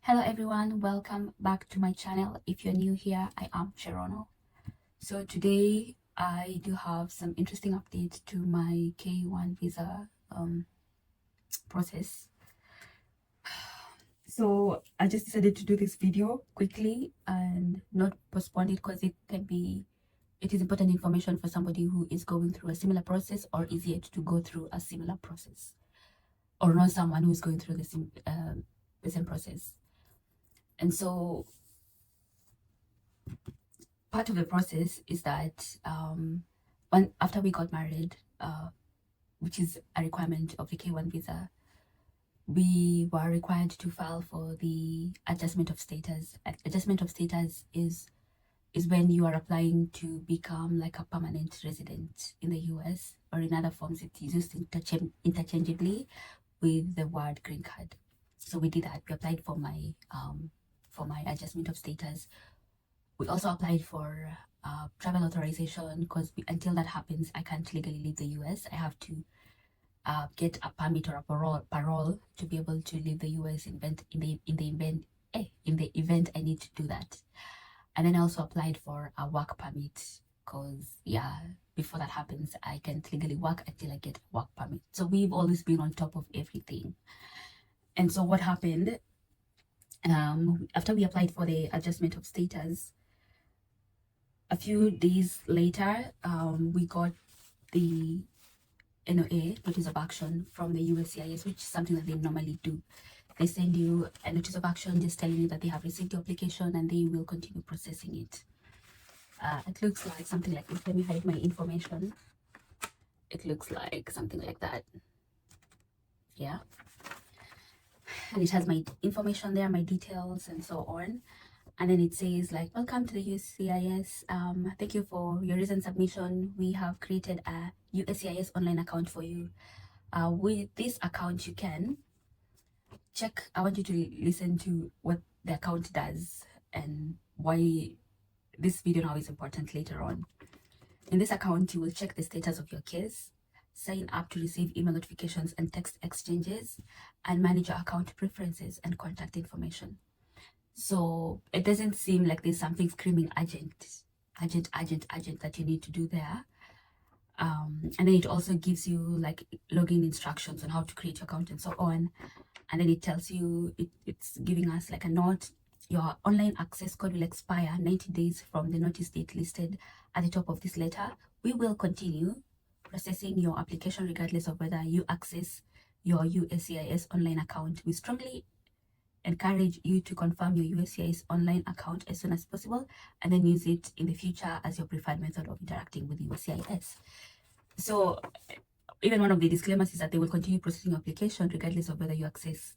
Hello everyone, welcome back to my channel. If you're new here, I am Cherono. So today I do have some interesting updates to my K1 visa process. So I just decided to do this video quickly and not postpone it because it is important information for somebody who is going through a similar process or is yet to go through a similar process, or know someone who is going through the same process. And so part of the process is that after we got married, which is a requirement of the K1 visa, we were required to file for the adjustment of status. Adjustment of status is when you are applying to become like a permanent resident in the US, or in other forms it's used interchangeably with the word green card. So we did that. We applied for my adjustment of status. We also applied for travel authorization because until that happens, I can't legally leave the US. I have to get a permit or a parole to be able to leave the US in the event I need to do that. And then I also applied for a work permit because before that happens, I can't legally work until I get a work permit. So we've always been on top of everything. And so what happened, after we applied for the adjustment of status, a few days later, we got the NOA, notice of action, from the USCIS, which is something that they normally do. They send you a notice of action just telling you that they have received your application and they will continue processing it. It looks like something like this. Let me hide my information. It looks like something like that. Yeah. And it has my information there, my details, and so on. And then it says like, welcome to the USCIS. Thank you for your recent submission. We have created a USCIS online account for you. With this account, you can check. I want you to listen to what the account does and why this video now is important later on. In this account, you will check the status of your case, sign up to receive email notifications and text exchanges, and manage your account preferences and contact information. So it doesn't seem like there's something screaming urgent that you need to do there. And then it also gives you like login instructions on how to create your account and so on. And then it tells you, it's giving us like a note: your online access code will expire 90 days from the notice date listed at the top of this letter. We will continue processing your application regardless of whether you access your USCIS online account. We strongly encourage you to confirm your USCIS online account as soon as possible and then use it in the future as your preferred method of interacting with USCIS. So even one of the disclaimers is that they will continue processing your application regardless of whether you access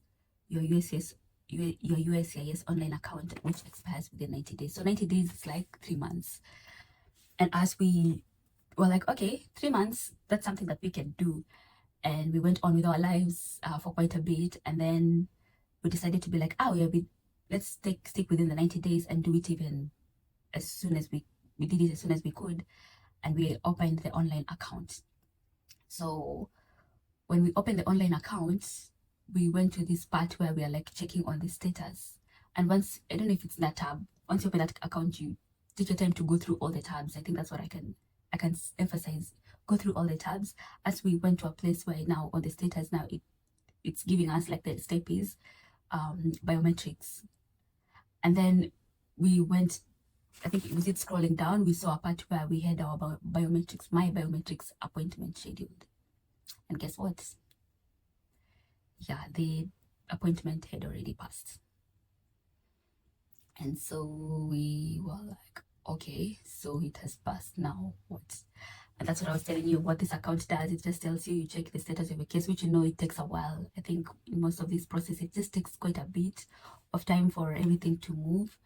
your USCIS online account, which expires within 90 days. So 90 days is like 3 months. And as we were like, okay, 3 months, that's something that we can do. And we went on with our lives for quite a bit. And then we decided to be like, let's stick within the 90 days and do it even as soon as we did it as soon as we could. And we opened the online account. So when we opened the online account, we went to this part where we are like checking on the status. And once, I don't know if it's that tab, once you open that account, you take your time to go through all the tabs. I think that's what I can emphasize. Go through all the tabs. As we went to a place where now on the status, now it's giving us like the step is biometrics. And then we went, I think it was scrolling down, we saw a part where we had our biometrics, my biometrics appointment scheduled. And guess what? Yeah, the appointment had already passed. And so we were like, okay, so it has passed, now what? And that's what I was telling you, what this account does. It just tells you, you check the status of your case, which it takes a while. I think in most of these processes, it just takes quite a bit of time for everything to move.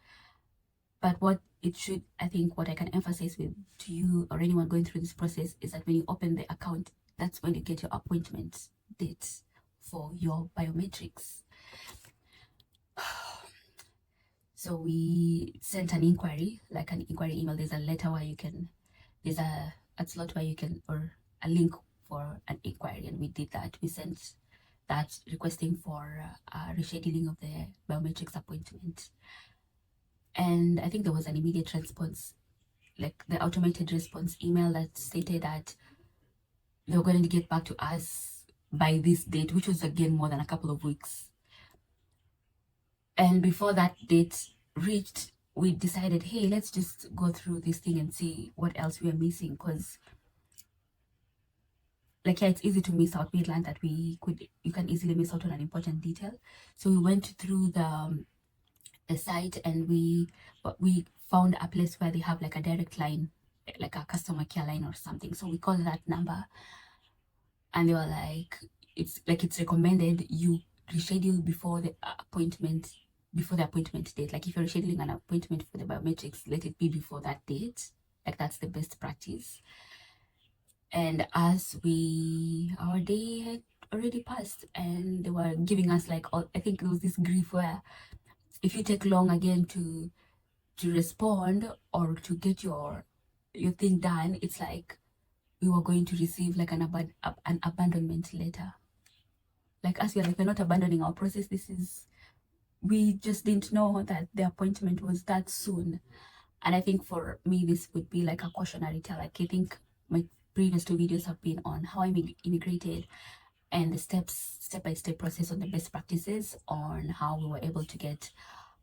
But what I can emphasize to you or anyone going through this process is that when you open the account, that's when you get your appointment date for your biometrics. So we sent an inquiry, like an inquiry email. There's a letter where there's a slot where you can, or a link for an inquiry, and we did that. We sent that requesting for rescheduling of the biometrics appointment. And I think there was an immediate response, like the automated response email that stated that they were going to get back to us by this date, which was again more than a couple of weeks. And before that date reached, we decided, hey, let's just go through this thing and see what else we are missing, because like, yeah, it's easy to miss out. We learned that you can easily miss out on an important detail. So we went through the site, and we found a place where they have like a direct line, like a customer care line or something. So we called that number, and they were like, it's recommended you reschedule before the appointment date. Like if you're scheduling an appointment for the biometrics, let it be before that date. Like that's the best practice. And as our day had already passed, and they were giving us like, I think there was this grief where if you take long again to respond or to get your thing done, it's like we were going to receive like an abandonment letter. Like us, we're like, we're not abandoning our process. We just didn't know that the appointment was that soon. And I think for me, this would be like a cautionary tale. Like I think my previous 2 videos have been on how I immigrated and the step-by-step process on the best practices on how we were able to get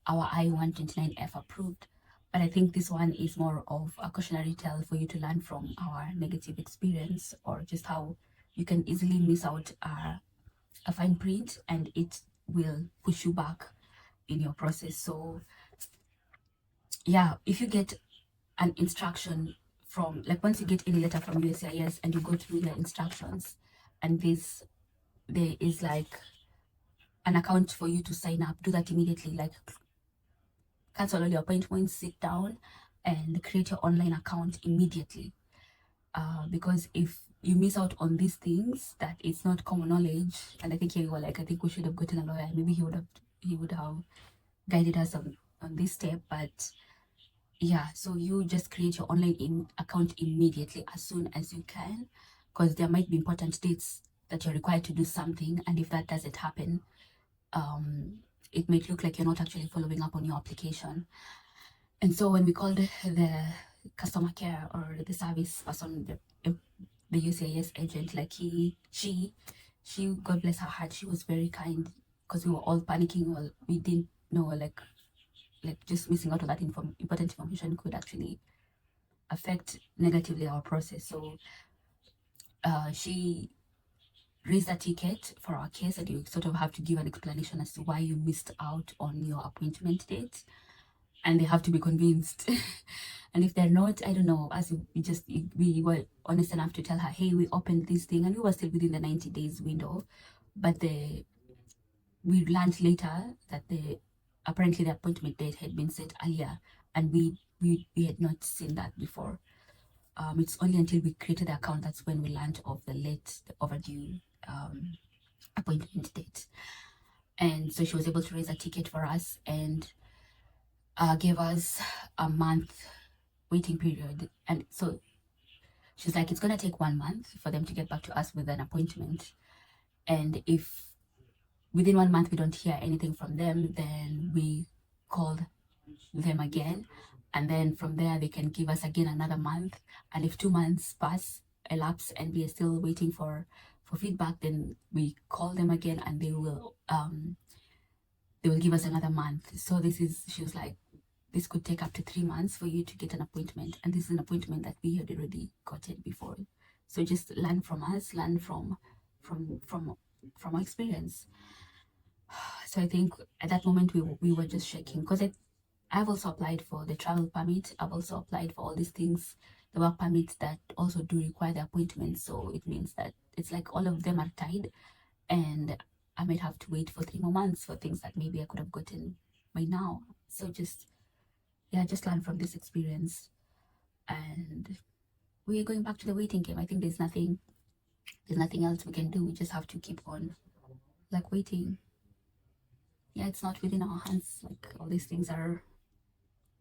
our I-129F approved. But I think this one is more of a cautionary tale for you to learn from our negative experience, or just how you can easily miss out a fine print and it will push you back in your process. So yeah, if you get an instruction from, like, once you get any letter from USCIS and you go through the instructions, and there is like an account for you to sign up, do that immediately. Like, cancel all your appointments, sit down and create your online account immediately, because if you miss out on these things that it's not common knowledge. And I think here you were like, I think we should have gotten a lawyer. Maybe he would have guided us on this step. But yeah, so you just create your online account immediately as soon as you can, because there might be important dates that you're required to do something, and if that doesn't happen, it might look like you're not actually following up on your application. And so when we called the customer care or the service person, the USCIS agent, like she, God bless her heart, she was very kind, because we were all panicking. Well, we didn't know, like just missing out on that important information could actually affect negatively our process. So she raised a ticket for our case, and you sort of have to give an explanation as to why you missed out on your appointment date, and they have to be convinced. And if they're not, I don't know, as we were honest enough to tell her, hey, we opened this thing, and we were still within the 90 days window, but we learned later that apparently the appointment date had been set earlier, and we had not seen that before. It's only until we created the account that's when we learned of the overdue appointment date. And so she was able to raise a ticket for us and gave us a month waiting period. And so she's like, it's gonna take 1 month for them to get back to us with an appointment, and if within 1 month we don't hear anything from them, then we called them again, and then from there they can give us again another month. And if 2 months elapse and we are still waiting for feedback, then we call them again, and they will give us another month. So she was like, this could take up to 3 months for you to get an appointment, and this is an appointment that we had already gotten before. So just learn from us, learn from our experience. So I think at that moment we were just shaking, because I've also applied for the travel permit. I've also applied for all these things, the work permits that also do require the appointment. So it means that it's like all of them are tied, and I might have to wait for 3 more months for things that maybe I could have gotten by now. So just learn from this experience, and we're going back to the waiting game. I think there's nothing else we can do. We just have to keep on like waiting. Yeah, it's not within our hands. Like, all these things are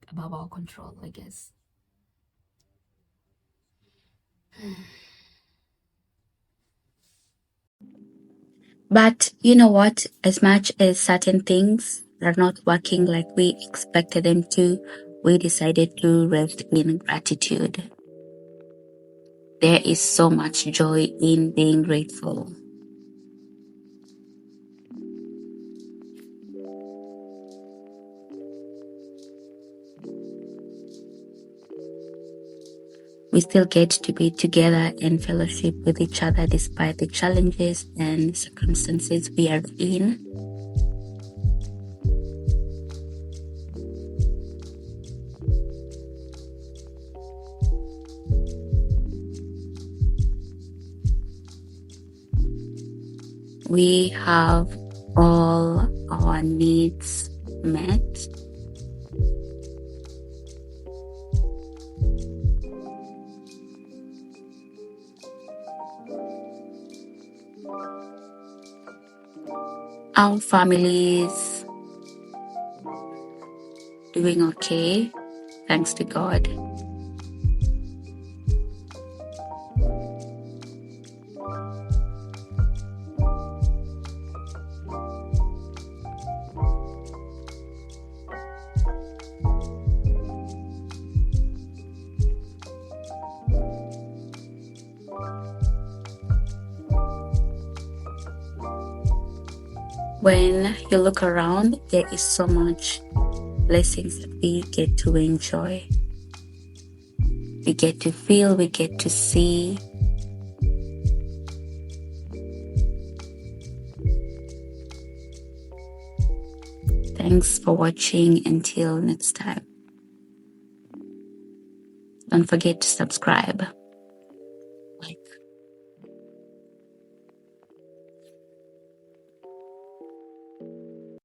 above our control, I guess. But you know what? As much as certain things are not working like we expected them to, we decided to rest in gratitude. There is so much joy in being grateful. We still get to be together and fellowship with each other despite the challenges and circumstances we are in. We have all our needs met. Our families doing okay, thanks to God. When you look around, there is so much blessings that we get to enjoy. We get to feel, we get to see. Thanks for watching. Until next time. Don't forget to subscribe.